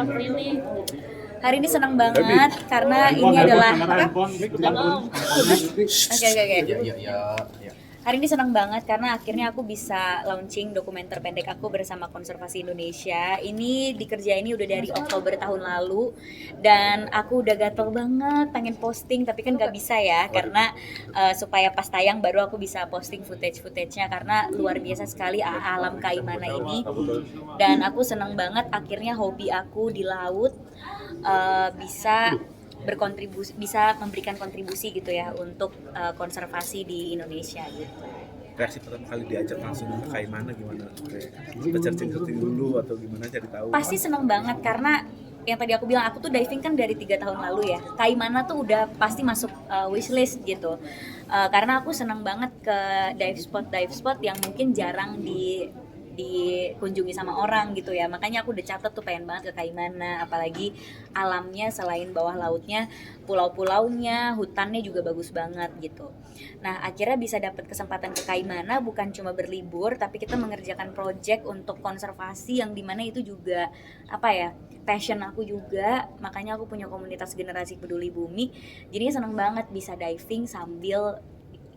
Really? Hari ini senang banget karena ini adalah Hari ini senang banget karena akhirnya aku bisa launching dokumenter pendek aku bersama Konservasi Indonesia. Ini dikerjain udah dari Oktober tahun lalu dan aku udah gatel banget pengen posting tapi kan nggak bisa ya karena supaya pas tayang baru aku bisa posting footage-nya karena luar biasa sekali alam Kaimana ini. Dan aku senang banget akhirnya hobi aku di laut bisa bisa memberikan kontribusi gitu ya untuk konservasi di Indonesia gitu. Reaksi pertama kali diajak langsung ke Kaimana gimana? Kita searching dulu atau gimana cari tahu? Pasti seneng banget karena yang tadi aku bilang aku tuh diving kan dari 3 tahun lalu ya. Kaimana tuh udah pasti masuk wishlist gitu. Karena aku seneng banget ke dive spot yang mungkin jarang dikunjungi sama orang gitu ya. Makanya aku udah catat tuh pengen banget ke Kaimana, apalagi alamnya selain bawah lautnya, pulau-pulaunya, hutannya juga bagus banget gitu. Nah, akhirnya bisa dapat kesempatan ke Kaimana bukan cuma berlibur, tapi kita mengerjakan project untuk konservasi yang dimana itu juga passion aku juga. Makanya aku punya komunitas generasi peduli bumi. Jadinya seneng banget bisa diving sambil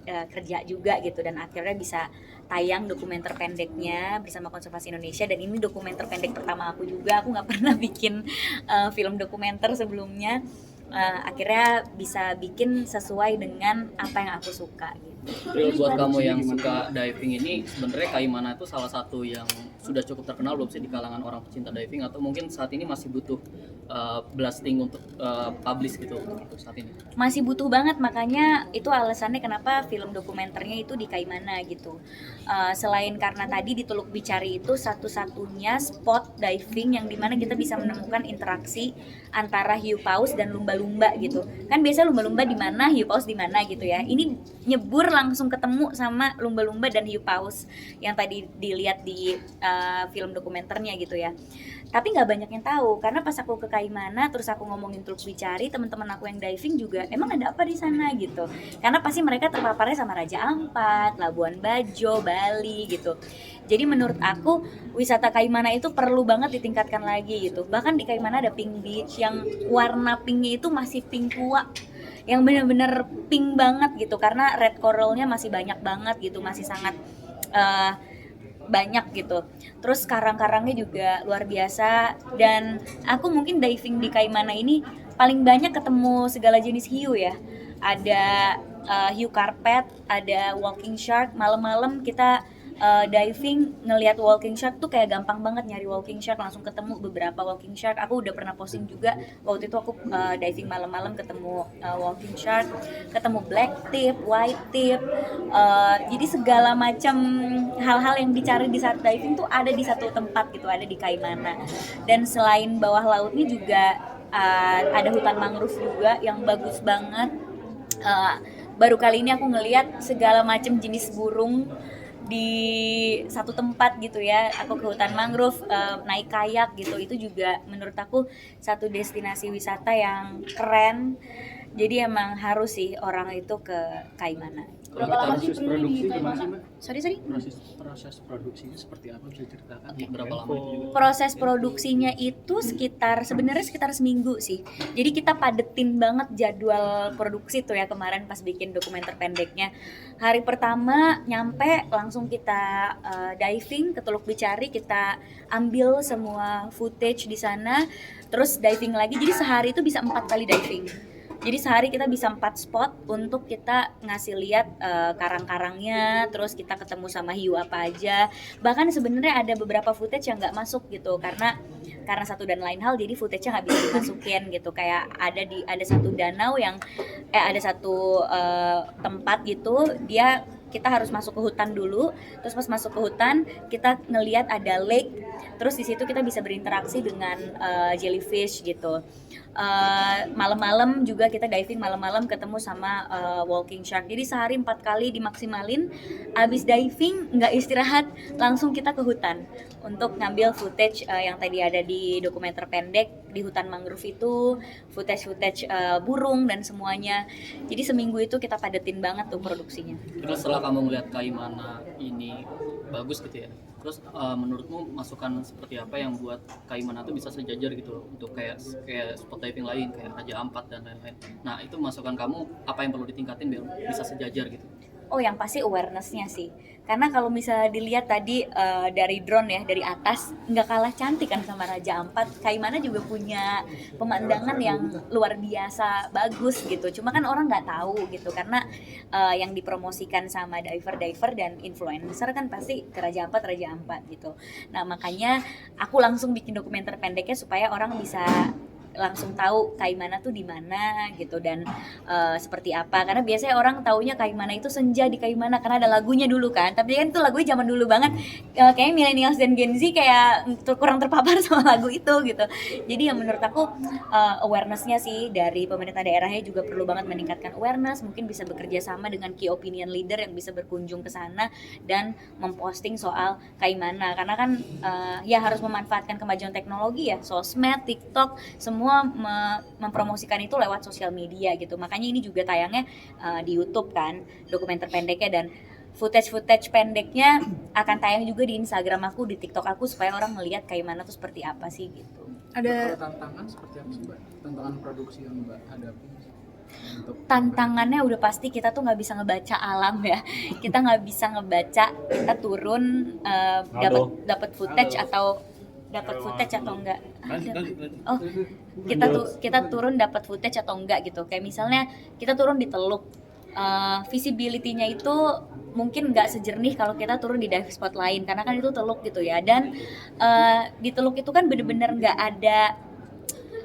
kerja juga gitu, dan akhirnya bisa tayang dokumenter pendeknya bersama Konservasi Indonesia. Dan ini dokumenter pendek pertama aku juga, aku nggak pernah bikin film dokumenter sebelumnya. Akhirnya bisa bikin sesuai dengan apa yang aku suka gitu. Buat kamu yang suka diving ini, sebenarnya Kaimana itu salah satu yang sudah cukup terkenal belum sih di kalangan orang pecinta diving, atau mungkin saat ini masih butuh blasting untuk publish gitu saat ini? Masih butuh banget, makanya itu alasannya kenapa film dokumenternya itu di Kaimana gitu. Selain karena tadi di Teluk Bicari itu satu-satunya spot diving yang dimana kita bisa menemukan interaksi antara hiu paus dan lumba-lumba gitu. Kan biasa lumba-lumba di mana, hiu paus di mana gitu ya. Ini nyebur langsung ketemu sama lumba-lumba dan hiu paus yang tadi dilihat di film dokumenternya gitu ya. Tapi nggak banyak yang tahu karena pas aku ke Kaimana terus aku ngomongin Teluk Bicari, teman-teman aku yang diving juga emang ada apa di sana gitu. Karena pasti mereka terpaparnya sama Raja Ampat, Labuan Bajo, Bali gitu. Jadi menurut aku wisata Kaimana itu perlu banget ditingkatkan lagi gitu. Bahkan di Kaimana ada pink beach yang warna pinknya itu masih pink tua, yang benar-benar pink banget gitu, karena red coralnya masih banyak banget gitu, masih sangat banyak gitu. Terus karang-karangnya juga luar biasa, dan aku mungkin diving di Kaimana ini paling banyak ketemu segala jenis hiu ya. Ada hiu karpet, ada walking shark. Malam-malam kita diving ngelihat walking shark tuh kayak gampang banget nyari walking shark, langsung ketemu beberapa walking shark. Aku udah pernah posting juga waktu itu aku diving malam-malam ketemu walking shark, ketemu black tip, white tip. Jadi segala macam hal-hal yang dicari di saat diving tuh ada di satu tempat gitu, ada di Kaimana. Dan selain bawah lautnya juga ada hutan mangrove juga yang bagus banget. Baru kali ini aku ngelihat segala macam jenis burung di satu tempat gitu ya. Aku ke hutan mangrove, naik kayak gitu, itu juga menurut aku satu destinasi wisata yang keren. Jadi emang harus sih orang itu ke Kaimana. Berapa lama sih produksi di Kaimana? Sorry. Proses produksinya seperti apa, bisa ceritakan? Berapa lama itu juga? Proses produksinya itu sebenarnya sekitar seminggu sih. Jadi kita padetin banget jadwal produksi tuh ya kemarin pas bikin dokumenter pendeknya. Hari pertama nyampe langsung kita diving ke Teluk Bicari, kita ambil semua footage di sana, terus diving lagi. Jadi sehari itu bisa 4 kali diving. Jadi sehari kita bisa 4 spot untuk kita ngasih lihat karang-karangnya, terus kita ketemu sama hiu apa aja. Bahkan sebenarnya ada beberapa footage yang nggak masuk gitu karena satu dan lain hal, jadi footage-nya nggak bisa dimasukin gitu. Kayak ada satu danau yang ada satu tempat gitu, kita harus masuk ke hutan dulu. Terus pas masuk ke hutan kita ngelihat ada lake, terus di situ kita bisa berinteraksi dengan jellyfish gitu. Malam-malam juga kita diving malam-malam ketemu sama walking shark. Jadi sehari 4 kali dimaksimalin. Abis diving nggak istirahat, langsung kita ke hutan untuk ngambil footage yang tadi ada di dokumenter pendek di hutan mangrove itu, footage burung dan semuanya. Jadi seminggu itu kita padetin banget tuh produksinya. Terus setelah kamu ngeliat Kaimana ini bagus gitu ya. Terus menurutmu masukan seperti apa yang buat Kaimana tuh bisa sejajar gitu loh, untuk kayak spot diving lain kayak Raja Ampat dan lain-lain. Nah itu masukan kamu apa yang perlu ditingkatin biar bisa sejajar gitu? Oh, yang pasti awareness-nya sih. Karena kalau misalnya dilihat tadi dari drone ya, dari atas nggak kalah cantik kan sama Raja Ampat. Kaimana juga punya pemandangan yang luar biasa bagus gitu. Cuma kan orang nggak tahu gitu karena yang dipromosikan sama diver dan influencer kan pasti ke Raja Ampat gitu. Nah, makanya aku langsung bikin dokumenter pendeknya supaya orang bisa langsung tahu Kaimana tuh di mana gitu dan seperti apa, karena biasanya orang taunya Kaimana itu senja di Kaimana karena ada lagunya dulu kan, tapi kan itu lagunya zaman dulu banget. Kayaknya millennials dan Gen Z kayak kurang terpapar sama lagu itu gitu. Jadi yang menurut aku awareness-nya sih dari pemerintah daerahnya juga perlu banget meningkatkan awareness, mungkin bisa bekerja sama dengan key opinion leader yang bisa berkunjung ke sana dan memposting soal Kaimana, karena kan ya harus memanfaatkan kemajuan teknologi ya, sosmed, TikTok, semua mempromosikan itu lewat sosial media gitu. Makanya ini juga tayangnya di YouTube kan, dokumenter pendeknya, dan footage pendeknya akan tayang juga di Instagram aku, di TikTok aku, supaya orang melihat Kaimana tuh seperti apa sih gitu. Ada tantangan seperti apa sih Mbak? Tantangan produksi yang Mbak hadapi? Tantangannya udah pasti kita tuh nggak bisa ngebaca alam ya, kita nggak bisa ngebaca kita turun dapat footage atau enggak. Oh, kita turun dapat footage atau enggak gitu. Kayak misalnya kita turun di Teluk, visibility-nya itu mungkin nggak sejernih kalau kita turun di dive spot lain, karena kan itu Teluk gitu ya. Dan di Teluk itu kan bener-bener nggak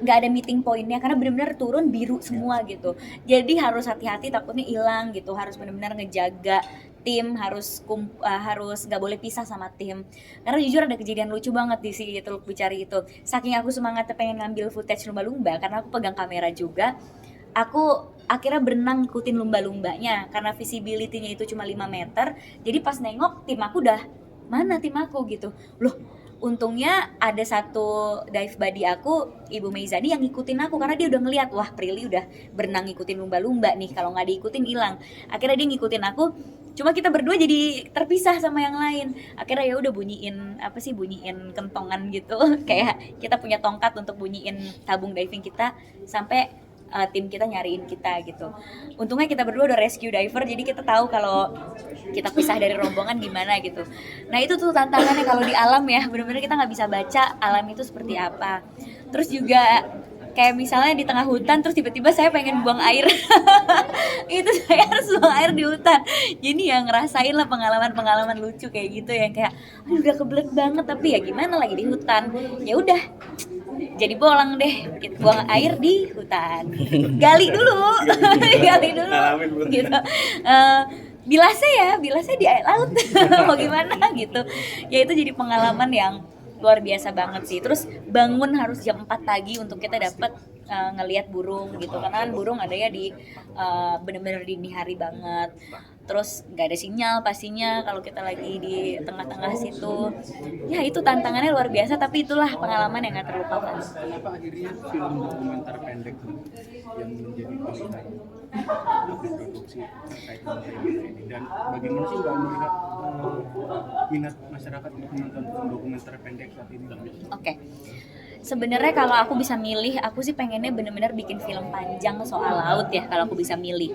ada meeting pointnya, karena benar-benar turun biru semua gitu. Jadi harus hati-hati, takutnya hilang gitu. Harus benar-benar ngejaga tim, harus nggak boleh pisah sama tim. Karena jujur ada kejadian lucu banget di si Teluk Bicari itu. Saking aku semangatnya pengen ngambil footage lumba-lumba, karena aku pegang kamera juga, aku akhirnya berenang ngikutin lumba-lumbanya karena visibility-nya itu cuma 5 meter. Jadi pas nengok tim aku udah mana tim aku gitu. Loh, untungnya ada satu dive buddy aku, Ibu Meizani, yang ngikutin aku karena dia udah ngeliat, wah Prilly udah berenang ngikutin lumba-lumba nih, kalau nggak diikutin hilang. Akhirnya dia ngikutin aku, cuma kita berdua jadi terpisah sama yang lain. Akhirnya ya udah bunyiin kentongan gitu kayak kita punya tongkat untuk bunyiin tabung diving kita sampai tim kita nyariin kita gitu. Untungnya kita berdua udah rescue diver, jadi kita tahu kalau kita pisah dari rombongan gimana gitu. Nah itu tuh tantangannya kalau di alam ya, benar-benar kita nggak bisa baca alam itu seperti apa. Terus juga kayak misalnya di tengah hutan terus tiba-tiba saya pengen buang air itu saya harus buang air di hutan. Jadi ya ngerasain lah pengalaman lucu kayak gitu yang kayak udah kebelet banget, tapi ya gimana lagi di hutan, ya udah jadi bolang deh, buang air di hutan, gali dulu gitu. Bilasnya di air laut mau gimana gitu ya. Itu jadi pengalaman yang luar biasa banget sih. Terus bangun harus jam 4 pagi untuk kita dapat ngelihat burung gitu, karena kan burung ada ya di bener-bener dini hari banget. Terus nggak ada sinyal pastinya kalau kita lagi di tengah-tengah situ. Ya itu tantangannya luar biasa, tapi itulah pengalaman yang nggak terlupakan. Kenapa akhirnya film dokumenter pendek yang menjadi pilihan produksi terkait dengan ini, dan bagaimana sih Mbak melihat minat masyarakat untuk menonton dokumenter pendek saat ini? Oke. Sebenarnya kalau aku bisa milih, aku sih pengennya bener-bener bikin film panjang soal laut ya. Kalau aku bisa milih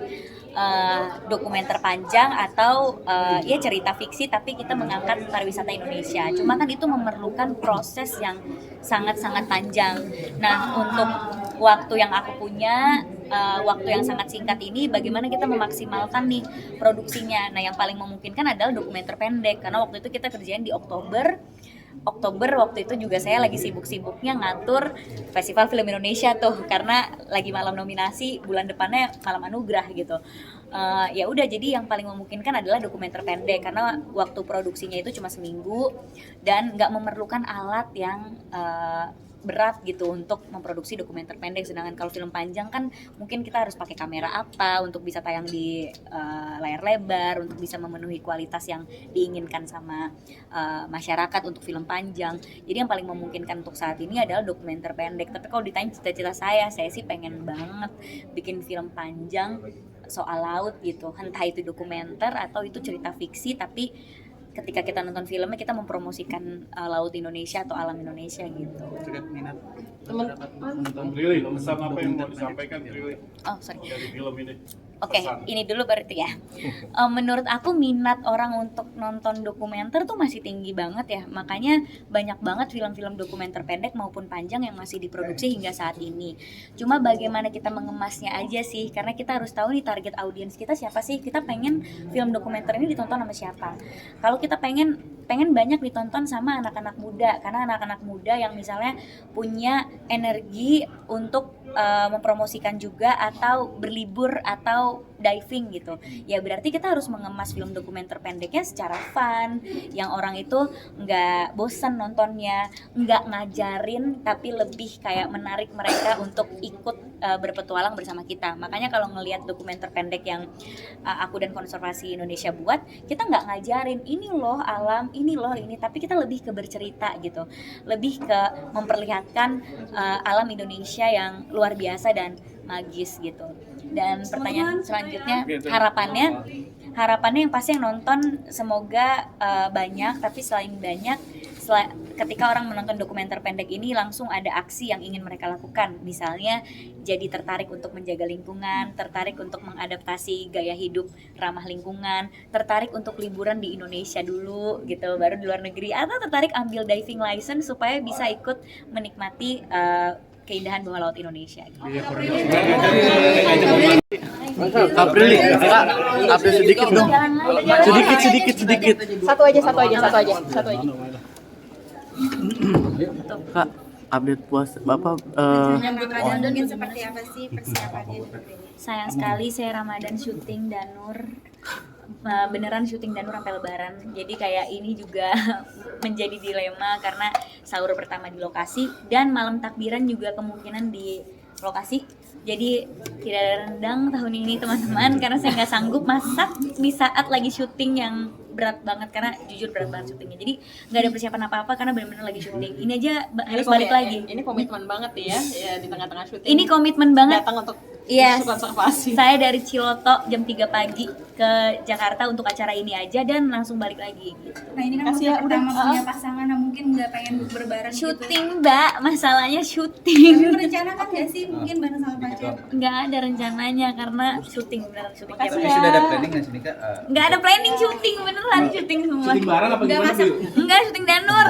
dokumenter panjang atau ya cerita fiksi tapi kita mengangkat pariwisata Indonesia. Cuma kan itu memerlukan proses yang sangat-sangat panjang. Nah untuk waktu yang aku punya, waktu yang sangat singkat ini, bagaimana kita memaksimalkan nih produksinya. Nah yang paling memungkinkan adalah dokumenter pendek, karena waktu itu kita kerjain di Oktober waktu itu juga saya lagi sibuk-sibuknya ngatur Festival Film Indonesia tuh, karena lagi malam nominasi, bulan depannya malam anugerah gitu. Ya udah, jadi yang paling memungkinkan adalah dokumenter pendek karena waktu produksinya itu cuma seminggu dan nggak memerlukan alat yang berat gitu untuk memproduksi dokumenter pendek. Sedangkan kalau film panjang kan mungkin kita harus pakai kamera apa untuk bisa tayang di layar lebar, untuk bisa memenuhi kualitas yang diinginkan sama masyarakat untuk film panjang. Jadi yang paling memungkinkan untuk saat ini adalah dokumenter pendek. Tapi kalau ditanya cita-cita saya sih pengen banget bikin film panjang soal laut gitu, entah itu dokumenter atau itu cerita fiksi tapi ketika kita nonton filmnya kita mempromosikan laut Indonesia atau alam Indonesia gitu. Terkait minat Teman menonton Prilly, pesan apa yang mau disampaikan Prilly Oh sorry. dari film ini? Oke, Pesan. ini dulu berarti ya. Menurut aku minat orang untuk nonton dokumenter tuh masih tinggi banget ya. Makanya banyak banget film-film dokumenter pendek maupun panjang yang masih diproduksi hingga saat ini. Cuma bagaimana kita mengemasnya aja sih, karena kita harus tahu nih target audiens kita siapa sih. Kita pengen film dokumenter ini ditonton sama siapa. Kalau kita pengen banyak ditonton sama anak-anak muda, karena anak-anak muda yang misalnya punya energi untuk mempromosikan juga atau berlibur atau diving gitu. Ya berarti kita harus mengemas film dokumenter pendeknya secara fun, yang orang itu nggak bosan nontonnya, nggak ngajarin, tapi lebih kayak menarik mereka untuk ikut berpetualang bersama kita. Makanya kalau ngelihat dokumenter pendek yang aku dan Konservasi Indonesia buat, kita nggak ngajarin ini loh alam, ini loh ini, tapi kita lebih ke bercerita gitu, lebih ke memperlihatkan alam Indonesia yang luar biasa dan magis gitu. Dan pertanyaan selanjutnya, harapannya yang pasti yang nonton semoga banyak, tapi selain banyak, ketika orang menonton dokumenter pendek ini langsung ada aksi yang ingin mereka lakukan. Misalnya jadi tertarik untuk menjaga lingkungan, tertarik untuk mengadaptasi gaya hidup ramah lingkungan, tertarik untuk liburan di Indonesia dulu gitu, baru di luar negeri, atau tertarik ambil diving license supaya bisa ikut menikmati keindahan bawah laut Indonesia gitu. Prilly, update sedikit dong. Sedikit. Satu aja. Kak, update puasa Bapak Menyambut Ramadan mungkin seperti apa sih persiapannya? Sayang sekali saya Ramadan syuting Danur, beneran syuting Danur sampai Lebaran. Jadi kayak ini juga menjadi dilema karena sahur pertama di lokasi dan malam takbiran juga kemungkinan di lokasi. Jadi tidak ada rendang tahun ini teman-teman, karena saya nggak sanggup masak di saat lagi syuting yang berat banget, karena jujur berat banget syutingnya. Jadi nggak ada persiapan apa-apa karena benar-benar lagi syuting. Ini aja harus balik lagi. Ini komitmen banget nih ya di tengah-tengah syuting. Ini komitmen banget. Datang untuk Yes, konservasi. saya dari Ciloto jam 3 pagi ke Jakarta untuk acara ini aja dan langsung balik lagi gitu. Nah ini kan Kasih ya, pertama udah. punya pasangan, nah mungkin nggak pengen berbareng Syuting mbak, masalahnya syuting. gitu. Merencanakan nggak sih mungkin bareng sama pacar? Nggak ada rencananya karena syuting, beneran syuting. Makasih tiap ya. hari. Sudah ada planning nggak sih nih Kak? Nggak ada planning syuting, beneran syuting semua. Syuting bareng apa Nggak gimana? masak. Enggak, syuting Danur.